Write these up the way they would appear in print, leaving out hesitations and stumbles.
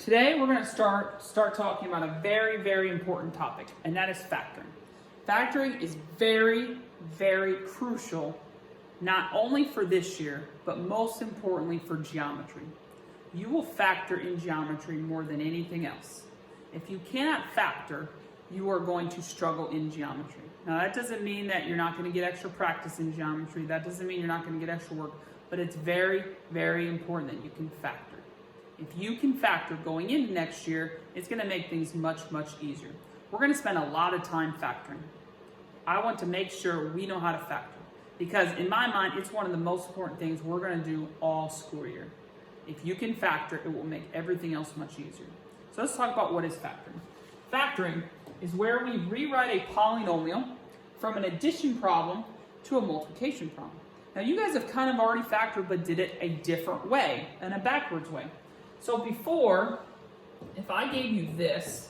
Today we're going to start talking about a very, very important topic, and that is factoring. Factoring is very, very crucial, not only for this year, but most importantly for geometry. You will factor in geometry more than anything else. If you cannot factor, you are going to struggle in geometry. Now that doesn't mean that you're not going to get extra practice in geometry. That doesn't mean you're not going to get extra work, but it's very, very important that you can factor. If you can factor going into next year, it's going to make things much, much easier. We're going to spend a lot of time factoring. I want to make sure we know how to factor because in my mind, it's one of the most important things we're going to do all school year. If you can factor, it will make everything else much easier. So let's talk about what is factoring. Factoring is where we rewrite a polynomial from an addition problem to a multiplication problem. Now you guys have kind of already factored, but did it a different way, in a backwards way. So before, if I gave you this,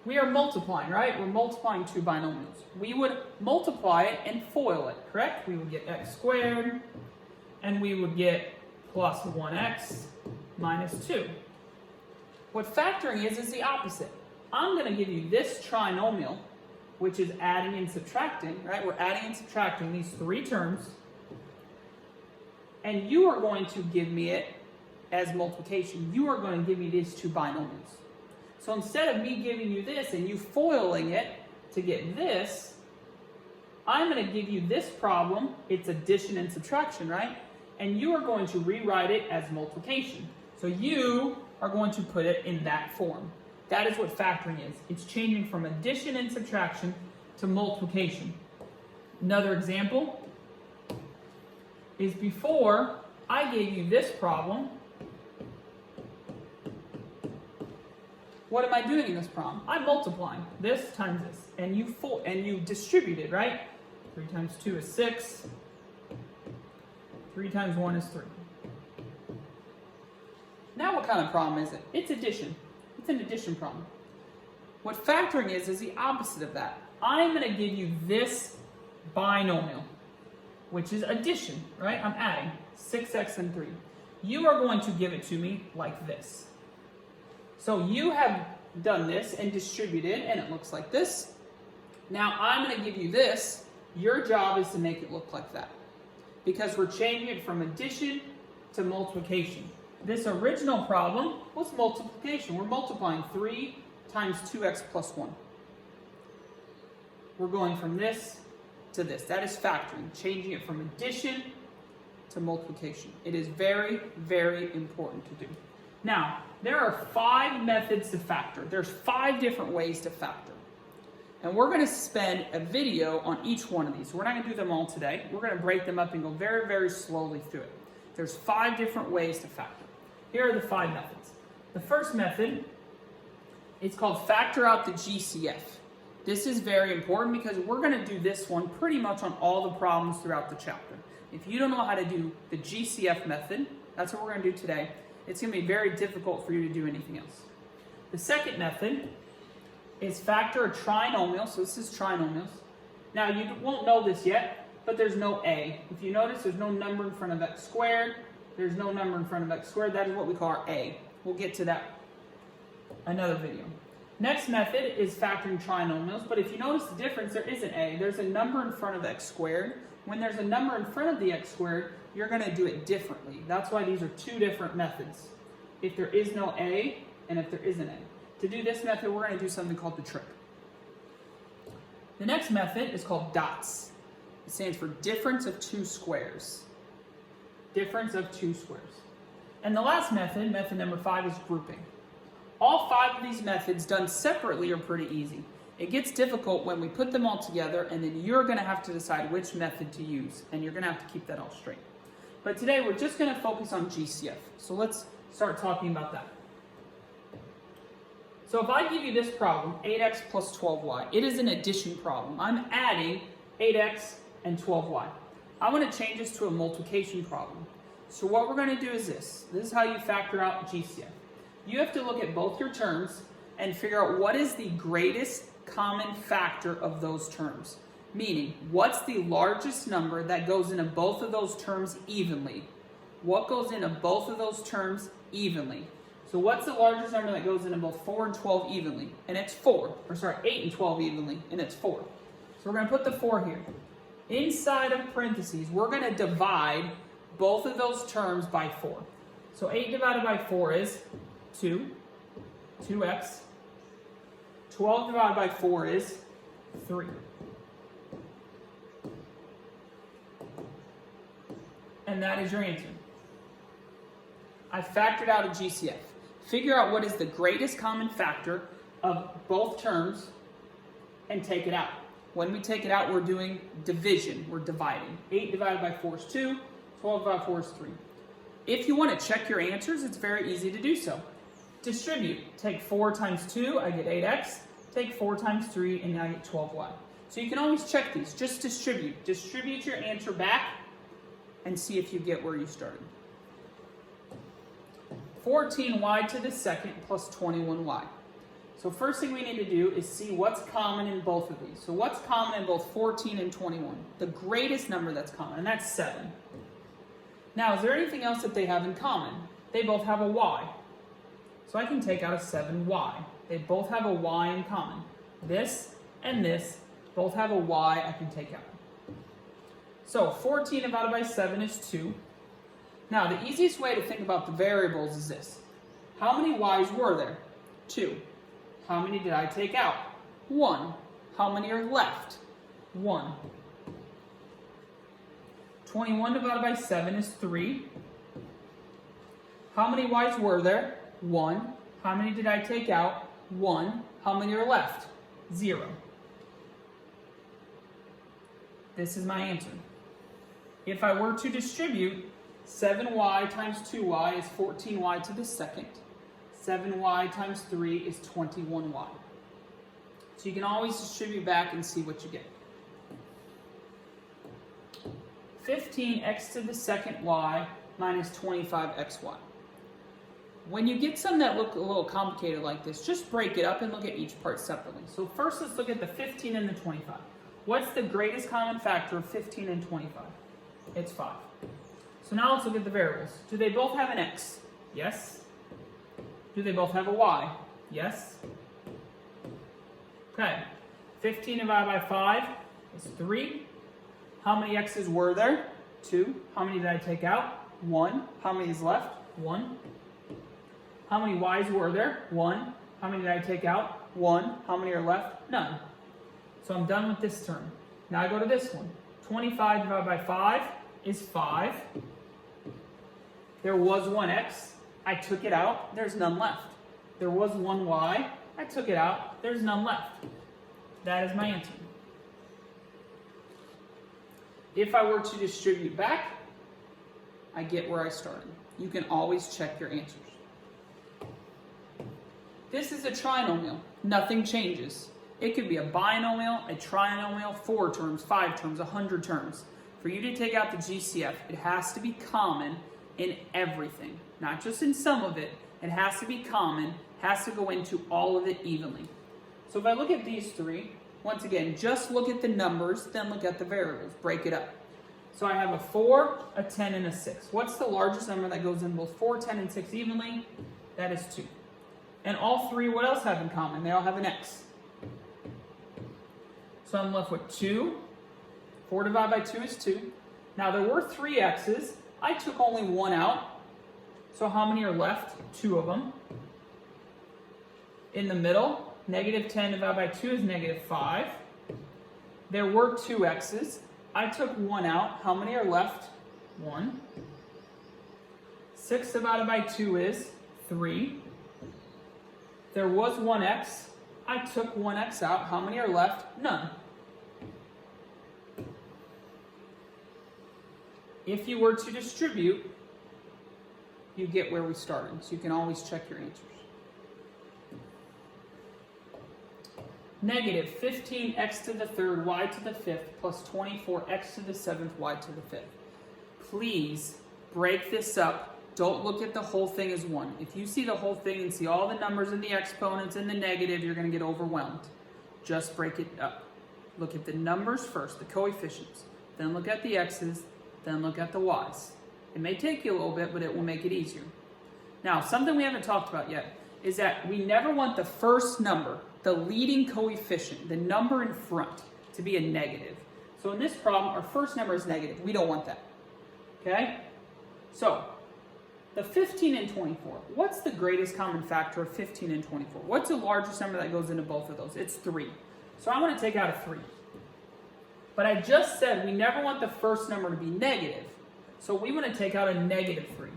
we are multiplying, right? We're multiplying two binomials. We would multiply it and FOIL it, correct? We would get x squared, and we would get plus 1x minus 2. What factoring is the opposite. I'm going to give you this trinomial, which is adding and subtracting, right? We're adding and subtracting these three terms, and you are going to give me it as multiplication. You are going to give me these two binomials. So instead of me giving you this and you foiling it to get this, I'm going to give you this problem. It's addition and subtraction, right? And you are going to rewrite it as multiplication. So you are going to put it in that form. That is what factoring is. It's changing from addition and subtraction to multiplication. Another example is before I gave you this problem. What am I doing in this problem? I'm multiplying this times this, and you distribute it, right? 3 times 2 is 6. 3 times 1 is 3. Now what kind of problem is it? It's addition. It's an addition problem. What factoring is the opposite of that. I'm going to give you this binomial, which is addition, right? I'm adding 6x and 3. You are going to give it to me like this. So you have done this and distributed, and it looks like this. Now I'm going to give you this. Your job is to make it look like that because we're changing it from addition to multiplication. This original problem was multiplication. We're multiplying 3 times 2x plus 1. We're going from this to this. That is factoring, changing it from addition to multiplication. It is very, very important to do. Now, there are 5 methods to factor. There's 5 different ways to factor. And we're going to spend a video on each one of these. We're not going to do them all today. We're going to break them up and go very, very slowly through it. There's 5 different ways to factor. Here are the 5 methods. The first method is called factor out the GCF. This is very important because we're going to do this one pretty much on all the problems throughout the chapter. If you don't know how to do the GCF method, that's what we're going to do today. It's going to be very difficult for you to do anything else. The second method is factor a trinomial. So this is trinomials. Now you won't know this yet, but there's no a. If you notice, there's no number in front of x squared. There's no number in front of x squared. That is what we call our a. We'll get to that another video. Next method is factoring trinomials, but if you notice the difference, there is an a. There's a number in front of x squared. When there's a number in front of the x squared, you're going to do it differently. That's why these are 2 different methods. If there is no a, and if there is an a. To do this method, we're going to do something called the trick. The next method is called dots. It stands for difference of 2 squares. Difference of 2 squares. And the last method, method number 5, is grouping. All 5 of these methods done separately are pretty easy. It gets difficult when we put them all together, and then you're going to have to decide which method to use, and you're going to have to keep that all straight. But today we're just going to focus on GCF. So let's start talking about that. So if I give you this problem, 8x plus 12y, it is an addition problem. I'm adding 8x and 12y. I want to change this to a multiplication problem. So what we're going to do is this. This is how you factor out GCF. You have to look at both your terms and figure out what is the greatest common factor of those terms. Meaning, what's the largest number that goes into both of those terms evenly? what goes into both of those terms evenly. So what's the largest number that goes into both 4 and 12 evenly? And it's 4. Or sorry, 8 and 12 evenly, and it's 4. So we're going to put the 4 here. Inside of parentheses, we're going to divide both of those terms by 4. So 8 divided by 4 is 2, 2x. 12 divided by 4 is 3. And that is your answer. I factored out a GCF. Figure out what is the greatest common factor of both terms and take it out. When we take it out, we're doing division. We're dividing. 8 divided by 4 is 2. 12 divided by 4 is 3. If you want to check your answers, it's very easy to do so. Distribute. Take 4 times 2, I get 8x. Take 4 times 3, and now I get 12y. So you can always check these. Just distribute. Distribute your answer back and see if you get where you started. 14y to the second plus 21y. So first thing we need to do is see what's common in both of these. So what's common in both 14 and 21? The greatest number that's common, and that's 7. Now, is there anything else that they have in common? They both have a y. So I can take out a 7y. They both have a y in common. This and this both have a y I can take out. So 14 divided by 7 is 2. Now, the easiest way to think about the variables is this. How many y's were there? 2. How many did I take out? 1. How many are left? 1. 21 divided by 7 is 3. How many y's were there? 1. How many did I take out? 1. How many are left? 0. This is my answer. If I were to distribute, 7y times 2y is 14y to the second. 7y times 3 is 21y. So you can always distribute back and see what you get. 15x to the second y minus 25xy. When you get some that look a little complicated like this, just break it up and look at each part separately. So first let's look at the 15 and the 25. What's the greatest common factor of 15 and 25? It's 5. So now let's look at the variables. Do they both have an x? Yes. Do they both have a y? Yes. Okay. 15 divided by 5 is 3. How many x's were there? 2. How many did I take out? 1. How many is left? 1. How many y's were there? 1. How many did I take out? 1. How many are left? None. So I'm done with this term. Now I go to this one. 25 divided by 5 is 5. There was 1x. I took it out. There's none left. There was 1y. I took it out. There's none left. That is my answer. If I were to distribute back, I get where I started. You can always check your answers. This is a trinomial. Nothing changes. It could be a binomial, a trinomial, 4 terms, 5 terms, 100 terms. For you to take out the GCF, it has to be common in everything. Not just in some of it. It has to be common, has to go into all of it evenly. So if I look at these three, once again, just look at the numbers, then look at the variables. Break it up. So I have a 4, a 10, and a 6. What's the largest number that goes in both 4, 10, and 6 evenly? That is 2. And all three, what else have in common? They all have an x. So I'm left with 2. 4 divided by 2 is 2. Now there were 3 x's. I took only 1 out. So how many are left? 2 of them. In the middle, negative 10 divided by 2 is negative 5. There were 2 x's. I took 1 out. How many are left? 1. 6 divided by 2 is 3. There was 1x. I took 1x out. How many are left? None. If you were to distribute, you get where we started. So you can always check your answers. Negative 15x to the third, y to the fifth, plus 24x to the seventh, y to the fifth. Please break this up. Don't look at the whole thing as one. If you see the whole thing and see all the numbers and the exponents and the negative, you're going to get overwhelmed. Just break it up. Look at the numbers first, the coefficients. Then look at the x's. Then look at the y's. It may take you a little bit, but it will make it easier. Now, something we haven't talked about yet is that we never want the first number, the leading coefficient, the number in front, to be a negative. So in this problem, our first number is negative. We don't want that. Okay? So, the 15 and 24. What's the greatest common factor of 15 and 24? What's the largest number that goes into both of those? It's 3. So I want to take out a 3. But I just said we never want the first number to be negative. So we want to take out a negative 3.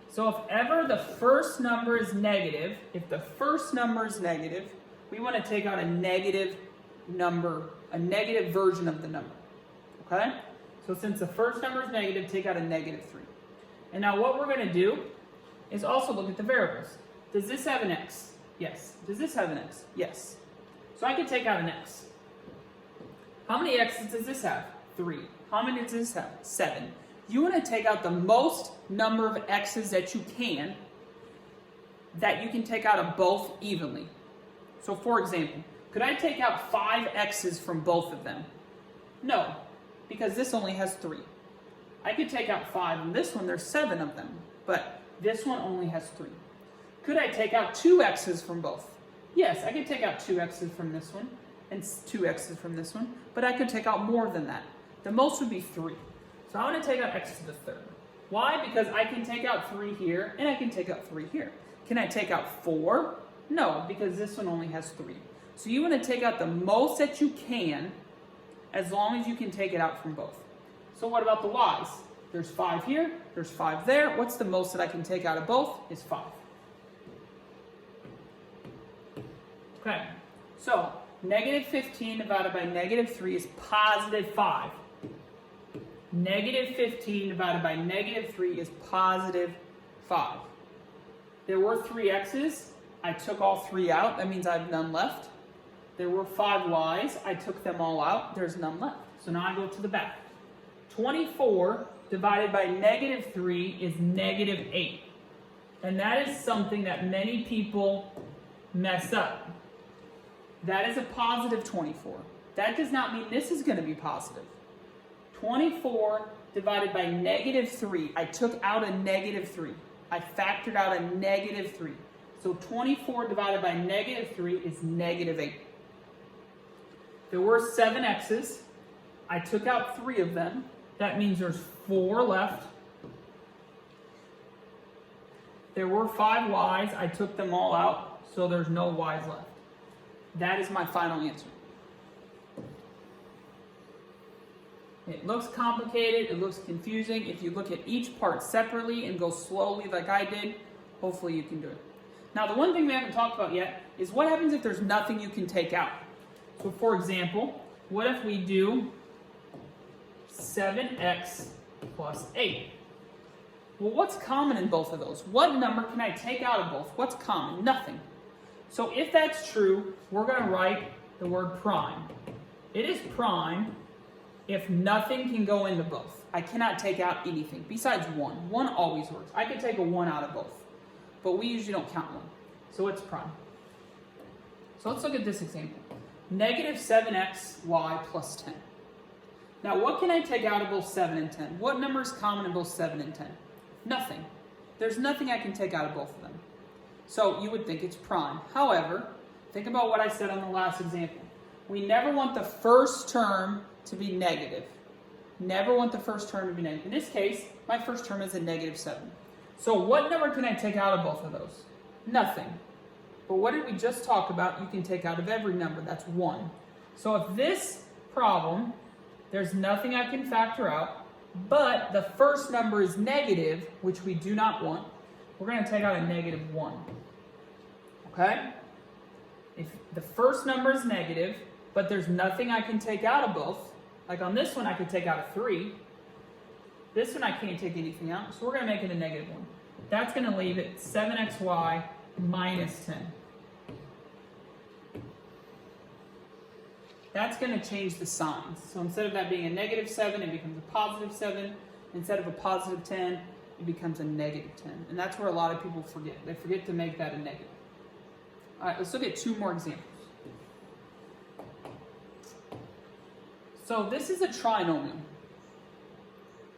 So if ever the first number is negative, we want to take out a negative number, a negative version of the number. Okay? So since the first number is negative, take out a negative 3. And now what we're going to do is also look at the variables. Does this have an x? Yes. Does this have an x? Yes. So I can take out an x. How many x's does this have? 3. How many does this have? 7. You want to take out the most number of x's that you can take out of both evenly. So for example, could I take out 5 x's from both of them? No, because this only has 3. I could take out 5, and this one, there's 7 of them, but this one only has 3. Could I take out 2 x's from both? Yes, I could take out 2 x's from this one, and 2 x's from this one, but I could take out more than that. The most would be 3. So I want to take out x to the third. Why? Because I can take out 3 here, and I can take out 3 here. Can I take out 4? No, because this one only has 3. So you want to take out the most that you can, as long as you can take it out from both. So what about the y's? There's 5 here, there's 5 there. What's the most that I can take out of both? Is 5. Okay, so negative 15 divided by negative 3 is positive 5. Negative 15 divided by negative 3 is positive 5. There were 3 x's. I took all 3 out. That means I have none left. There were 5 y's. I took them all out. There's none left. So now I go to the back. 24 divided by negative 3 is negative 8. And that is something that many people mess up. That is a positive 24. That does not mean this is going to be positive. 24 divided by negative 3. I took out a negative 3. I factored out a negative 3. So 24 divided by negative 3 is negative 8. There were 7 x's. I took out 3 of them. That means there's 4 left. There were 5 y's. I took them all out, so there's no y's left. That is my final answer. It looks complicated, it looks confusing. If you look at each part separately and go slowly like I did, hopefully you can do it. Now the one thing we haven't talked about yet is what happens if there's nothing you can take out. So for example, what if we do 7x plus 8? Well, what's common in both of those? What number can I take out of both? What's common? Nothing. So if that's true, we're going to write the word prime. It is prime if nothing can go into both. I cannot take out anything besides 1. 1 always works. I could take a 1 out of both, but we usually don't count 1. So it's prime. So let's look at this example. Negative 7xy plus 10. Now what can I take out of both 7 and 10? What number is common in both 7 and 10? Nothing. There's nothing I can take out of both of them. So you would think it's prime. However, think about what I said on the last example. We never want the first term to be negative. Never want the first term to be negative. In this case, my first term is a negative 7. So what number can I take out of both of those? Nothing. But what did we just talk about? You can take out of every number. That's 1. So if this problem, there's nothing I can factor out, but the first number is negative, which we do not want, we're going to take out a negative 1. Okay? If the first number is negative, but there's nothing I can take out of both, like on this one I could take out a 3, this one I can't take anything out, so we're going to make it a negative 1. That's going to leave it 7xy minus 10. That's going to change the signs. So instead of that being a negative 7, it becomes a positive 7. Instead of a positive 10, it becomes a negative 10. And that's where a lot of people forget. They forget to make that a negative. All right, let's look at 2 more examples. So this is a trinomial.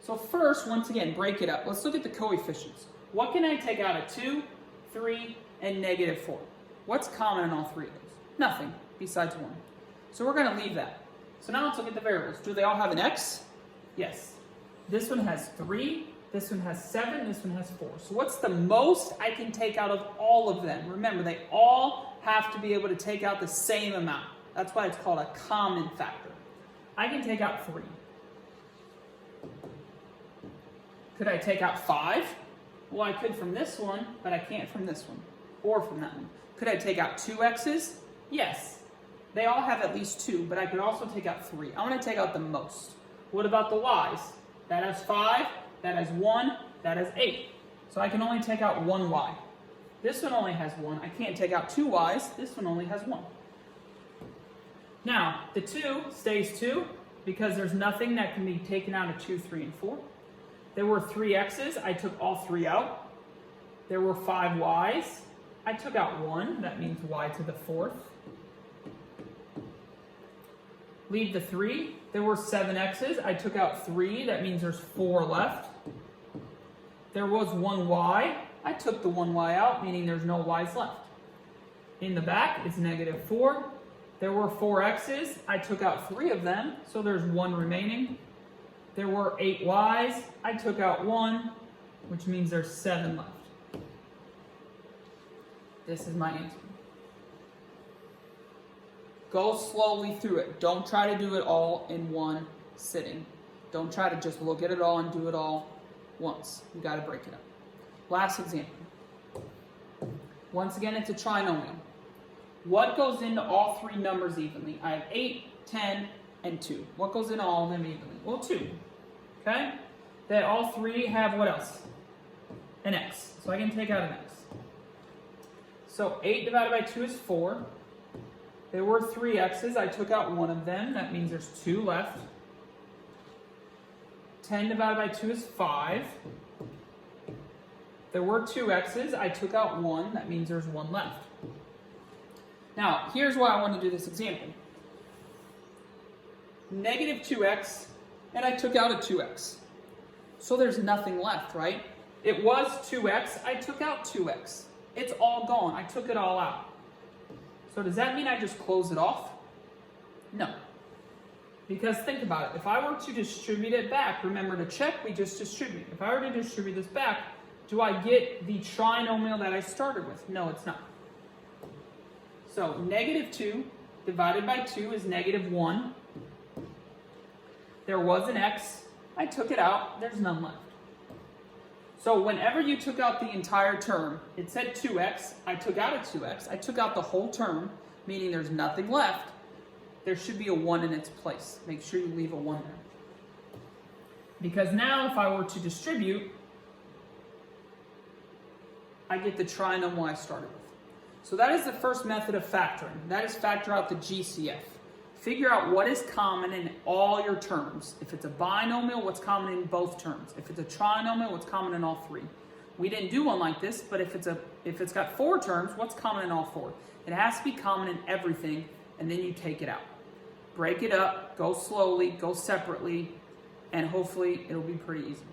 So first, once again, break it up. Let's look at the coefficients. What can I take out of 2, 3, and negative 4? What's common in all three of those? Nothing, besides 1. So we're going to leave that. So now let's look at the variables. Do they all have an x? Yes. This one has 3, this one has 7, this one has 4. So what's the most I can take out of all of them? Remember, they all have to be able to take out the same amount. That's why it's called a common factor. I can take out 3. Could I take out 5? Well, I could from this one, but I can't from this one, or from that one. Could I take out 2 x's? Yes. They all have at least 2, but I could also take out 3. I want to take out the most. What about the y's? That has 5, that has 1, that has 8. So I can only take out 1 y. This one only has 1. I can't take out 2 y's. This one only has 1. Now, the 2 stays 2 because there's nothing that can be taken out of 2, 3, and 4. There were 3 x's. I took all 3 out. There were 5 y's. I took out 1. That means y to the 4th. Leave the 3. There were 7 x's. I took out 3. That means there's 4 left. There was 1 y. I took the 1 y out, meaning there's no y's left. In the back is negative 4. There were 4 x's. I took out 3 of them, so there's 1 remaining. There were 8 y's. I took out 1, which means there's 7 left. This is my answer. Go slowly through it. Don't try to do it all in one sitting. Don't try to just look at it all and do it all once. You got to break it up. Last example. Once again, it's a trinomial. What goes into all 3 numbers evenly? I have 8, 10, and 2. What goes into all of them evenly? Well, 2. Okay? They all 3 have what else? An x. So I can take out an x. So 8 divided by 2 is 4. There were 3 x's. I took out 1 of them. That means there's 2 left. 10 divided by 2 is 5. There were 2 x's. I took out 1. That means there's 1 left. Now, here's why I want to do this example. Negative 2x, and I took out a 2x. So there's nothing left, right? It was 2x. I took out 2x. It's all gone. I took it all out. So does that mean I just close it off? No. Because think about it. If I were to distribute it back, remember to check, we just distribute. If I were to distribute this back, do I get the trinomial that I started with? No, it's not. So negative 2 divided by 2 is negative 1. There was an x. I took it out. There's none left. So whenever you took out the entire term, it said 2x. I took out a 2x. I took out the whole term, meaning there's nothing left. There should be a 1 in its place. Make sure you leave a 1 there. Because now if I were to distribute, I get the trinomial I started with. So that is the first method of factoring. That is factor out the GCF. Figure out what is common in all your terms. If it's a binomial, what's common in both terms. If it's a trinomial, what's common in all 3. We didn't do one like this, but if it's got 4 terms, what's common in all 4? It has to be common in everything, and then you take it out. Break it up, go slowly, go separately, and hopefully it'll be pretty easy.